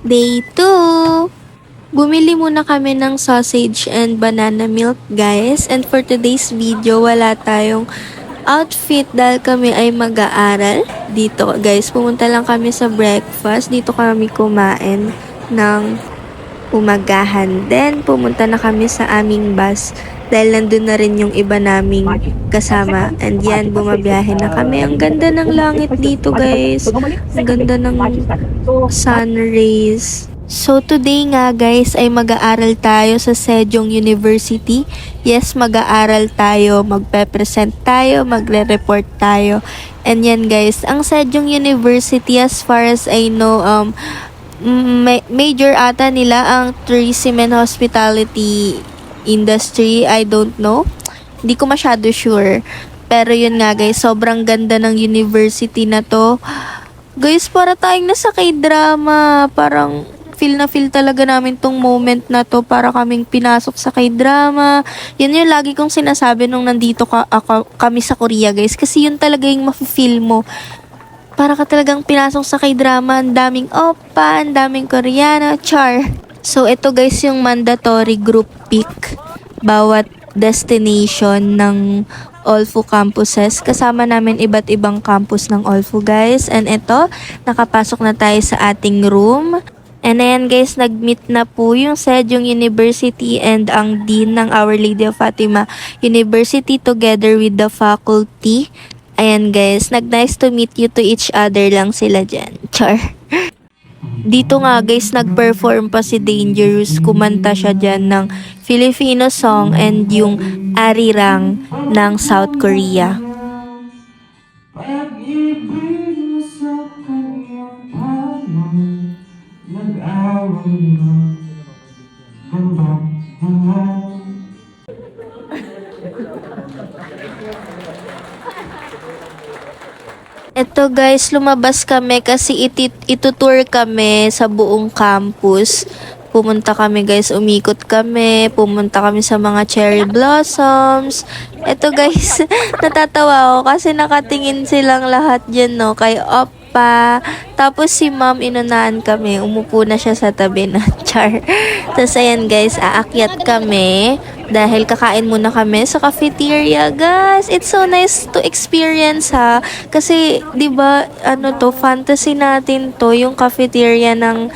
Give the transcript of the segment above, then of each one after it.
Day 2! Bumili muna kami ng sausage and banana milk, guys. And for today's video, wala tayong outfit dahil kami ay mag-aaral. Dito, guys, pumunta lang kami sa breakfast. Dito kami kumain ng umagahan. Then, pumunta na kami sa aming bus dahil nandun na rin yung iba naming kasama. And yan, bumabiyahe na kami. Ang ganda ng langit dito, guys. Ang ganda ng sun rays. So, today nga, guys, ay mag-aaral tayo sa Sejong University. Yes, mag-aaral tayo, magpe-present tayo, magre-report tayo. And yan, guys, ang Sejong University, as far as I know, major ata nila ang tourism and hospitality industry. I don't know. Hindi ko masyado sure. Pero yun nga, guys, sobrang ganda ng university na to. Guys, para tayong nasa K-drama. Parang feel na feel talaga namin tong moment na to, para kaming pinasok sa K-drama. Yun yung lagi kong sinasabi nung nandito kami sa Korea, guys. Kasi yun talaga yung mafe-feel mo. Para ka talagang pinasok sa K-drama. Ang daming oppa, ang daming Koreano, char. So, ito guys yung mandatory group pick. Bawat destination ng Olfu campuses. Kasama namin iba't ibang campus ng Olfu, guys. And ito, nakapasok na tayo sa ating room. And ayan guys, nag-meet na po yung Sejong University and ang Dean ng Our Lady of Fatima University together with the faculty. Ayan guys, nag-nice to meet you to each other lang sila dyan. Char. Dito nga guys, nag-perform pa si Dangerous. Kumanta siya dyan ng Filipino song and yung arirang ng South Korea. Eto guys, lumabas kami kasi itutour kami sa buong campus. Pumunta kami guys, umikot kami, pumunta kami sa mga cherry blossoms. Eto guys, natatawa ako kasi nakatingin silang lahat dyan, no, kay Oppa. Tapos si ma'am, inunahan kami, umupo na siya sa tabi na char. Tapos ayan guys, aakyat kami dahil kakain muna kami sa cafeteria, guys. It's so nice to experience, ha, kasi 'di ba ano to, fantasy natin to, yung cafeteria ng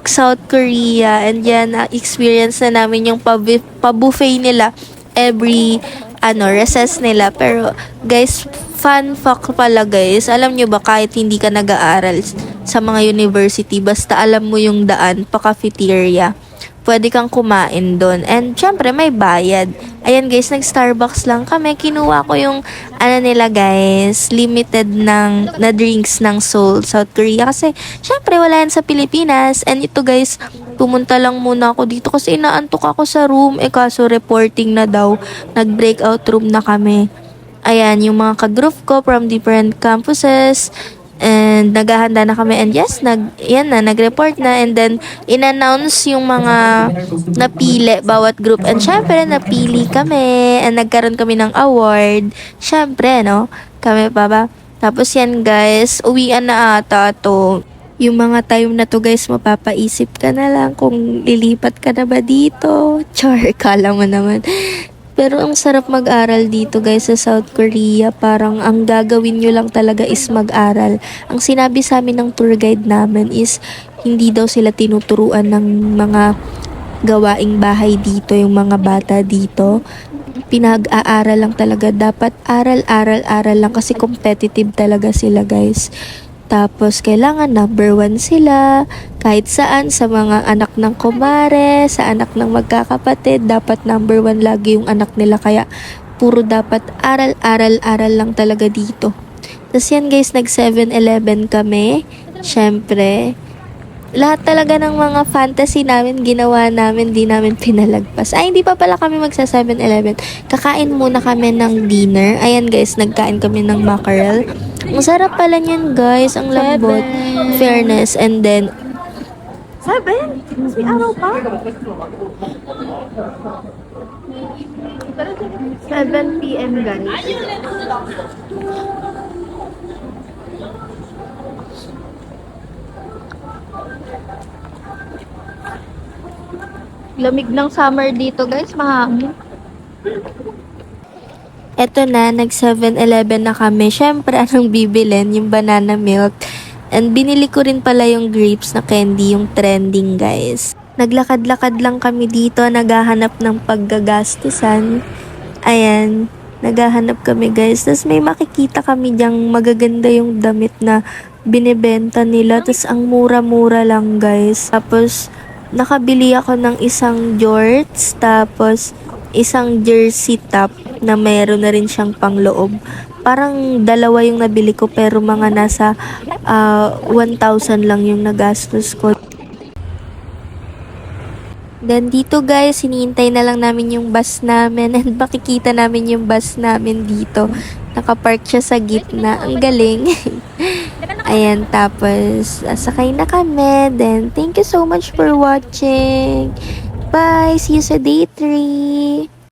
South Korea. And yan, experience na namin yung pa-buffet nila every recess nila. Pero guys, fun fact pala guys, alam nyo ba, kahit hindi ka nag-aaral sa mga university, basta alam mo yung daan pa cafeteria, pwede kang kumain doon. And syempre, may bayad. Ayan guys, nag-Starbucks lang kami. Kinuha ko yung, nila guys, limited na drinks ng Seoul, South Korea. Kasi, syempre, wala yan sa Pilipinas. And ito guys, pumunta lang muna ako dito kasi inaantok ako sa room. Kaso reporting na daw. Nag-breakout room na kami. Ayan, yung mga ka-group ko from different campuses. And naghahanda na kami, and yes, nag-report na, and then in-announce yung mga napili bawat group, and syempre napili kami, and nagkaroon kami ng award, syempre, no, kami pa ba. Tapos yan guys, uwian na ata to. Yung mga time na to guys, mapapaisip ka na lang kung lilipat ka na ba dito. Char, kala mo naman. Pero ang sarap mag-aral dito guys sa South Korea. Parang ang gagawin nyo lang talaga is mag-aral. Ang sinabi sa amin ng tour guide namin is hindi daw sila tinuturuan ng mga gawaing bahay dito, yung mga bata dito. Pinag-aaral lang talaga. Dapat aral lang kasi competitive talaga sila guys. Tapos, kailangan number 1 sila. Kahit saan, sa mga anak ng kumare, sa anak ng magkakapatid, dapat number 1 lagi yung anak nila. Kaya, puro dapat aral lang talaga dito. Tapos yan guys, nag 7-Eleven kami. Syempre, lahat talaga ng mga fantasy namin, ginawa namin, di namin pinalagpas. Ay, hindi pa pala kami magsa 7-Eleven. Kakain muna kami ng dinner. Ayan guys, nagkain kami ng mackerel. Ang sarap pala niyan guys, ang lambot. Fairness, and then 7? May araw pa? 7 p.m. guys. Lamig ng summer dito, guys. Mahangin. Eto na, nag 7-Eleven na kami. Syempre, anong bibilin? Yung banana milk. And binili ko rin pala yung grapes na candy, yung trending, guys. Naglakad-lakad lang kami dito, naghahanap ng paggagastusan. Ayan, naghahanap kami, guys. Tapos may makikita kami dyang magaganda yung damit na binibenta nila. Tapos ang mura-mura lang, guys. Tapos nakabili ako ng isang jorts, tapos isang jersey top na mayroon na rin siyang pangloob. Parang dalawa yung nabili ko pero mga nasa 1,000 lang yung nagastos ko. Then dito guys, hinihintay na lang namin yung bus namin and makikita namin yung bus namin dito. Nakapark siya sa gitna. Ang galing. Ayan, tapos sakay na kami. Then thank you so much for watching. Bye! See you sa day 3!